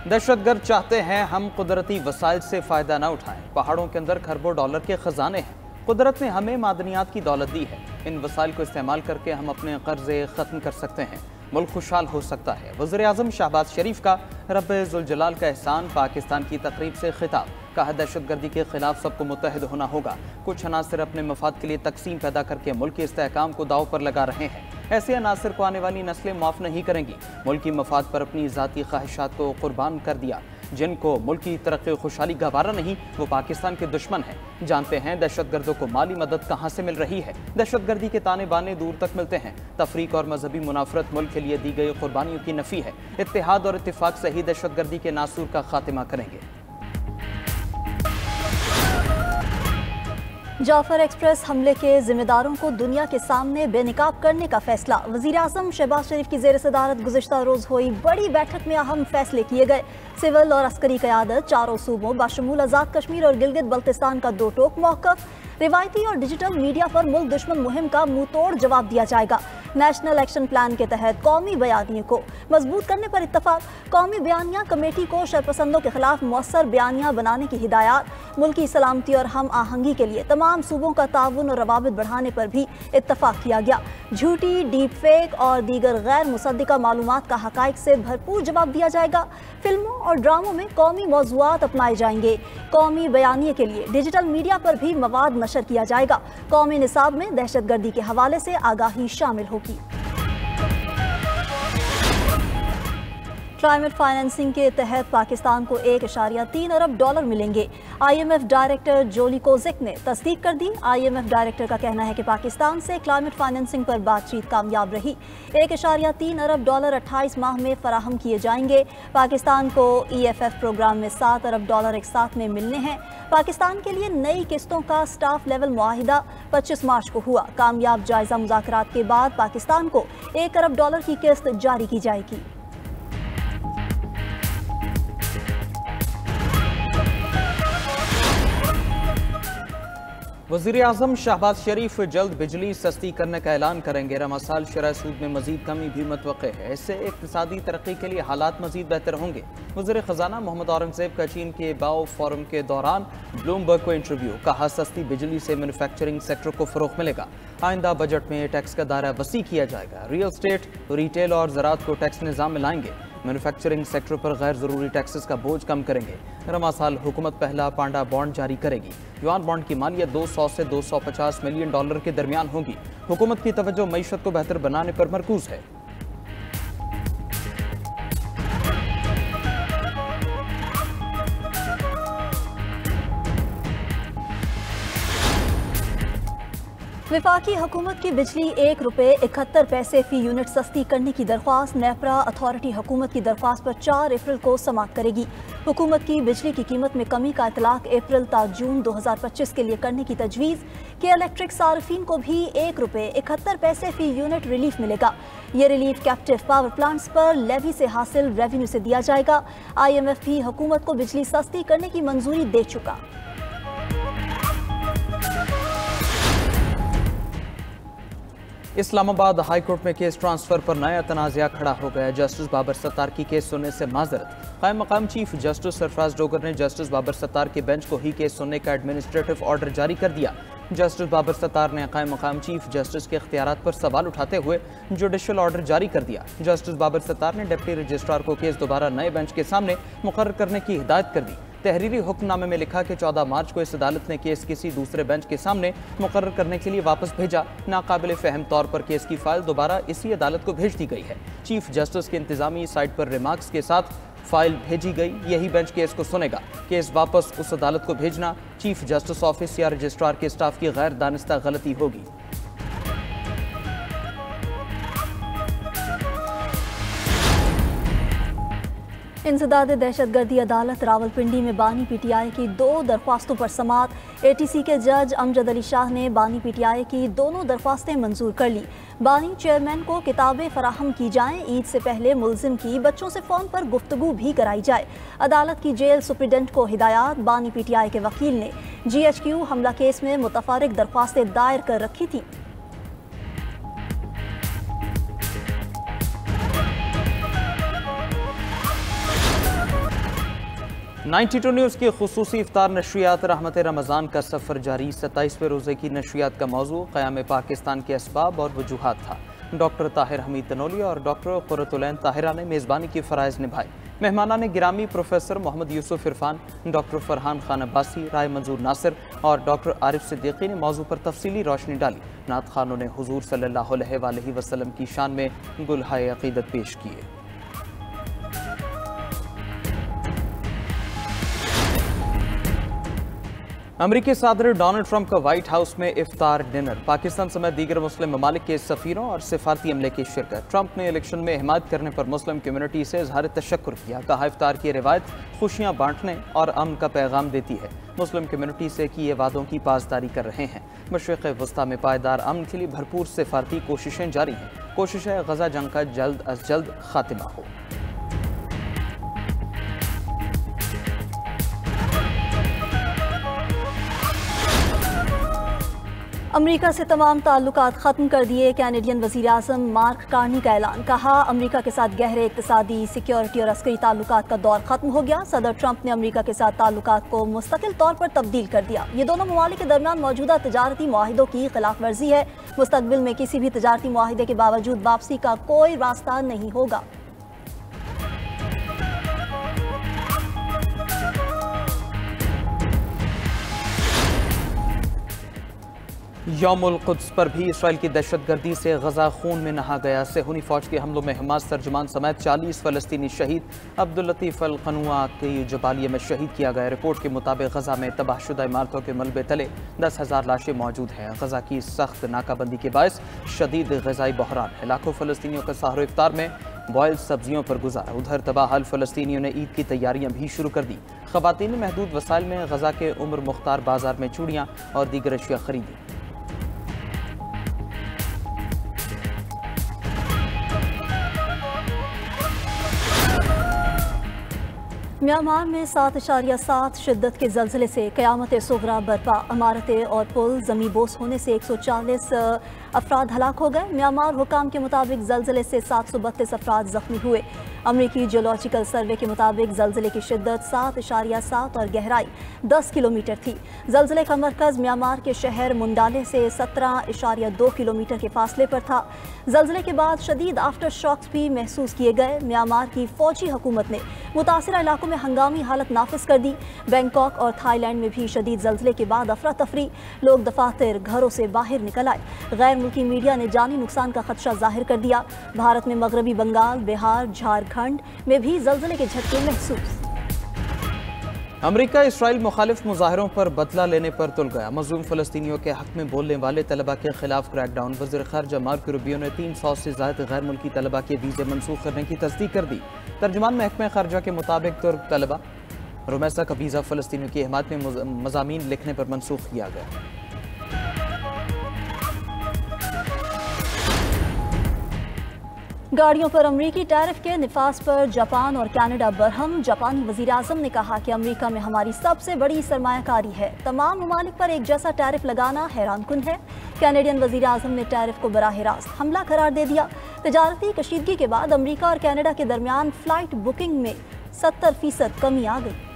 दहशतगर्द चाहते हैं हम कुदरती वसाइल से फ़ायदा न उठाएं। पहाड़ों के अंदर खरबों डॉलर के ख़जाने हैं। कुदरत ने हमें मादनियात की दौलत दी है। इन वसाइल को इस्तेमाल करके हम अपने कर्जे ख़त्म कर सकते हैं। मुल्क खुशहाल हो सकता है। वज़ीर-ए-आज़म शहबाज शरीफ का रब-ए-ज़ुल-जलाल का एहसान, पाकिस्तान की तकरीब से खिताब। कहा, दहशतगर्दी के खिलाफ सबको मुत्तहिद होना होगा। कुछ अनासर अपने मफाद के लिए तकसीम पैदा करके मुल्क के इस्तेहकाम को दाव पर लगा रहे हैं। ऐसे अनासर को आने वाली नस्लें माफ़ नहीं करेंगी। मुल्क की मफाद पर अपनी ज़ाती ख्वाहिशात को कुर्बान कर दिया। जिनको मुल्क की तरक्की खुशहाली गवारा नहीं, वो पाकिस्तान के दुश्मन हैं। जानते हैं दहशतगर्दों को माली मदद कहाँ से मिल रही है। दहशतगर्दी के ताने बाने दूर तक मिलते हैं। तफरीक और मजहबी मुनाफरत मुल्क के लिए दी गई कुर्बानियों की नफ़ी है। इत्तेहाद और इत्तिफाक से ही दहशतगर्दी के नासूर का खात्मा करेंगे। जाफर एक्सप्रेस हमले के जिम्मेदारों को दुनिया के सामने बेनकाब करने का फैसला। वज़ीर-ए-आज़म शहबाज शरीफ की ज़ेर सदारत गुज़िश्ता रोज़ हुई बड़ी बैठक में अहम फैसले किए गए। सिविल और अस्करी क़यादत चारों सूबों बाशमूल आज़ाद कश्मीर और गिलगित बल्तिस्तान का दो टोक मौक़िफ़। रिवायती और डिजिटल मीडिया पर मुल्क दुश्मन मुहिम का मुंह तोड़ जवाब दिया जाएगा। नेशनल एक्शन प्लान के तहत कौमी बयानिए को मजबूत करने पर इत्तफाक। कौमी बयानिया कमेटी को शरपसंदों के खिलाफ मौसर बयानिया बनाने की हिदायत। मुल्की सलामती और हम आहंगी के लिए तमाम सूबों का ताउन और रवाबित बढ़ाने पर भी इत्तफाक किया गया। झूठी, डीप फेक और दीगर गैर मुसद्दिका मालूमात का हकाइक से भरपूर जवाब दिया जाएगा। फिल्मों और ड्रामों में कौमी मौज़ूआत अपनाए जाएंगे। कौमी बयानिए के लिए डिजिटल मीडिया पर भी मवाद नशर किया जाएगा। कौमी निसाब में दहशतगर्दी के हवाले से आगाही शामिल होगी। क्लाइमेट फाइनेंसिंग के तहत पाकिस्तान को 1.3 अरब डॉलर मिलेंगे। IMF डायरेक्टर जोली कोज़िक ने तस्दीक कर दी। IMF डायरेक्टर का कहना है कि पाकिस्तान से क्लाइमेट फाइनेंसिंग पर बातचीत कामयाब रही। 1.3 अरब डॉलर 28 माह में फराहम किए जाएंगे। पाकिस्तान को EFF प्रोग्राम में 7 अरब डॉलर एक साथ में मिलने हैं। पाकिस्तान के लिए नई किस्तों का स्टाफ लेवल मुआहिदा 25 मार्च को हुआ। कामयाब जायजा मुज़ाकरात के बाद पाकिस्तान को 1 अरब डॉलर की किस्त जारी की जाएगी। वज़ीर-ए-आज़म शहबाज शरीफ जल्द बिजली सस्ती करने का ऐलान करेंगे। रमा साल शरह सूद में मजीद कमी भी मुतवक्के है। इससे इक़्तिसादी तरक्की के लिए हालात मजीद बेहतर होंगे। वज़ीर ख़जाना मोहम्मद औरंगज़ेब का चीन के बाओ फोरम के दौरान ब्लूमबर्ग को इंटरव्यू। कहा, सस्ती बिजली से मैन्युफैक्चरिंग सेक्टर को फ़रोग़ मिलेगा। आइंदा बजट में टैक्स का दायरा वसी किया जाएगा। रियल स्टेट, रिटेल और ज़राअत को टैक्स निज़ाम में लाएंगे। मैन्युफैक्चरिंग सेक्टर पर गैर ज़रूरी टैक्सेस का बोझ कम करेंगे। रमा साल हुकूमत पहला पांडा बॉन्ड जारी करेगी। युआन बॉन्ड की मालियत 200 से 250 मिलियन डॉलर के दरमियान होगी। हुकूमत की तवज्जो मईशत को बेहतर बनाने पर मरकूज है। वफाकी हुकूमत की बिजली 1 रुपये 71 पैसे फ़ी यूनिट सस्ती करने की दरख्वास्त नेपरा अथॉरिटी हुकूमत की दरख्वास्त पर 4 अप्रैल को समाअत करेगी। हुकूमत की बिजली की कीमत में कमी का इतलाक अप्रैल ता जून 2025 के लिए करने की तजवीज़। के इलेक्ट्रिक सार्फिन को भी 1 रुपये 71 पैसे फ़ी यूनिट रिलीफ मिलेगा। ये रिलीफ कैप्टिव पावर प्लांट्स पर लेवी से हासिल रेवेन्यू से दिया जाएगा। IMF भी हुकूमत को बिजली सस्ती करने की मंजूरी दे चुका। इस्लामाबाद हाई कोर्ट में केस ट्रांसफर पर नया तनाज़ा खड़ा हो गया। जस्टिस बाबर सत्तार की केस सुनने से माजरत। कायम मकाम चीफ जस्टिस सरफराज डोगर ने जस्टिस बाबर सत्तार के बेंच को ही केस सुनने का एडमिनिस्ट्रेटिव ऑर्डर जारी कर दिया। जस्टिस बाबर सत्तार ने कायम मकाम चीफ जस्टिस के इख्तियारात पर सवाल उठाते हुए जुडिशल ऑर्डर जारी कर दिया। जस्टिस बाबर सत्तार ने डिप्टी रजिस्ट्रार को केस दोबारा नए बेंच के सामने मुकर्रर करने की हिदायत कर दी। तहरीरी हुक्मनामे में लिखा कि 14 मार्च को इस अदालत ने केस किसी दूसरे बेंच के सामने मुकर्रर करने के लिए वापस भेजा। नाकाबिल फ़हम तौर पर केस की फाइल दोबारा इसी अदालत को भेज दी गई है। चीफ जस्टिस के इंतजामी साइट पर रिमार्क्स के साथ फाइल भेजी गई। यही बेंच केस को सुनेगा। केस वापस उस अदालत को भेजना चीफ जस्टिस ऑफिस या रजिस्ट्रार के स्टाफ की गैर दानिस्ता गलती होगी। इंसदाद दहशतगर्दी अदालत रावलपिंडी में बानी PTI की 2 दरख्वास्तों पर समाअत। ATC के जज अमजद अली शाह ने बानी PTI की दोनों दरख्वास्तें मंजूर कर ली। बानी चेयरमैन को किताबें फराहम की जाएं। ईद से पहले मुलजिम की बच्चों से फ़ोन पर गुफ्तगू भी कराई जाए। अदालत की जेल सुप्रिटेंडेंट को हिदायत। बानी PTI के वकील ने GHQ हमला केस में मुतफारिक दरख्वास्तें दायर कर रखी थी। 92 न्यूज़ की खुसूसी इफ्तार नशरियात रहमत रमज़ान का सफ़र जारी। 27वें रोज़े की नशरियात का मौजू क़याम पाकिस्तान के असबाब और वजूहात था। डॉक्टर ताहिर हमीद तनोली और डॉक्टर क़ुर्रतुलैन ताहिरा ने मेज़बानी की फ़राइज़ निभाए। मेहमानान गिरामी प्रोफेसर मोहम्मद यूसुफ इरफान, डॉक्टर फरहान खान अब्बासी, राय मंजूर नासिर और डॉक्टर आरिफ सिद्दीकी ने मौजू पर तफसीली रोशनी डाली। नात खानों ने हुजूर सल्लल्लाहु अलैहि वसल्लम की शान में गुलहाए अक़ीदत पेश किए। अमरीकी सदर डोनाल्ड ट्रंप का व्हाइट हाउस में इफ्तार डिनर। पाकिस्तान समेत दीगर मुस्लिम ममालिक के सफ़ीरों और सिफारती अमले की शिरकत। ट्रंप ने इलेक्शन में हिमायत करने पर मुस्लिम कम्युनिटी से इज़हार तशक्कुर किया। कहा, इफ्तार की रिवायत खुशियाँ बांटने और अमन का पैगाम देती है। मुस्लिम कम्युनिटी से किए वादों की पासदारी कर रहे हैं। मशरिक़ वस्ता में पायदार अमन के लिए भरपूर सिफारती कोशिशें जारी हैं। कोशिश है गजा जंग का जल्द अज जल्द खात्मा हो। अमेरिका से तमाम ताल्लुकात ख़त्म कर दिए। कैनेडियन वज़ीर-ए-आज़म मार्क कार्नी का ऐलान। कहा, अमेरिका के साथ गहरे इक़्तिसादी, सिक्योरिटी और अस्करी ताल्लुकात का दौर ख़त्म हो गया। सदर ट्रंप ने अमेरिका के साथ ताल्लुकात को मुस्तकिल तौर पर तब्दील कर दिया। ये दोनों ममालिक के दरमियान मौजूदा तजारती मुआहिदों की खिलाफ वर्जी है। मुस्तक़बिल में किसी भी तजारती मुआहिदे के बावजूद वापसी का कोई रास्ता नहीं होगा। यौमुल कुद्स पर भी इसराइल की दहशतगर्दी से गजा खून में नहा गया। सेहूनी फौज के हमलों में हमास तर्जुमान समेत 40 फ़लस्तीनी शहीद। अब्दुल लतीफ़ अल क़नुआ की जबालिया में शहीद किया गया। रिपोर्ट के मुताबिक गजा में तबाहशुदा इमारतों के मलबे तले 10,000 लाशें मौजूद हैं। गजा की सख्त नाकाबंदी के बायस शदीद ग़िज़ाई बहरान है। लाखों फ़लस्तीनियों का सहर इफ्तार में बॉयल सब्जियों पर गुजारा। उधर तबाहल फ़लस्तीनियों ने ईद की तैयारियां भी शुरू कर दी। ख़वातीन ने महदूद वसाइल में गजा के उम्र मुख्तार बाजार में चूड़ियाँ और दीगर अशिया खरीदी। म्यांमार में 7.7 शिद्दत के ज़लज़ले से क़यामत सुग़रा बरपा। इमारतें और पुल ज़मींबोस होने से 140 अफराद हलाक हो गए। म्यांमार हुकाम के मुताबिक ज़लज़ले से 732 अफराद ज़ख्मी हुए। अमरीकी जियोलॉजिकल सर्वे के मुताबिक ज़लज़ले की शिद्दत 7.7 और गहराई 10 किलोमीटर थी। ज़लज़ले का मरकज़ म्यांमार के शहर मुंडाले से 17.2 किलोमीटर के फासले पर था। ज़लज़ले के बाद शदीद आफ्टर शॉक्स भी महसूस किए गए। म्यांमार की फ़ौजी हुकूमत ने मुतासिरा इलाकों में हंगामी हालत नाफिज कर दी। बैंकॉक और थाईलैंड में भी शदीद ज़लज़ले के बाद अफरा तफरी। लोग दफातर घरों से बाहर निकल आए। गैर मुल्की मीडिया ने जानी नुकसान का खदशा जाहिर कर दिया। भारत में मगरबी बंगाल, बिहार, झारखंड में भी ज़लज़ले के झटके महसूस। अमेरिका इसराइल मुखालिफ मुजाहरों पर बदला लेने पर तुल गया। मज़लूम फ़लस्तीनियों के हक़ में बोलने वाले तलबा के खिलाफ क्रैकडाउन। वज़ीर ख़ारिजा मार्को रूबियो ने 300 से ज़ायद गैर मुल्की तलबा के वीज़े मनसूख करने की तस्दीक कर दी। तर्जुमान महकमा ख़ारिजा के मुताबिक तुर्क तलबा रुमैसा का वीज़ा फ़लस्तीनियों की हिमायत में मज़ामीन लिखने पर मनसूख किया गया। गाड़ियों पर अमरीकी टैरिफ के निफाज पर जापान और कनाडा बरहम। जापानी वज़ीर-ए-आज़म ने कहा कि अमरीका में हमारी सबसे बड़ी सरमायाकारी है। तमाम ममालिक पर एक जैसा टैरिफ लगाना हैरानकुन है। कैनेडियन वज़ीर-ए-आज़म ने टैरिफ को बराह रास्त हमला करार दे दिया। तजारती कशीदगी के बाद अमरीका और कनाडा के दरमियान फ़्लाइट बुकिंग में 70% कमी आ गई।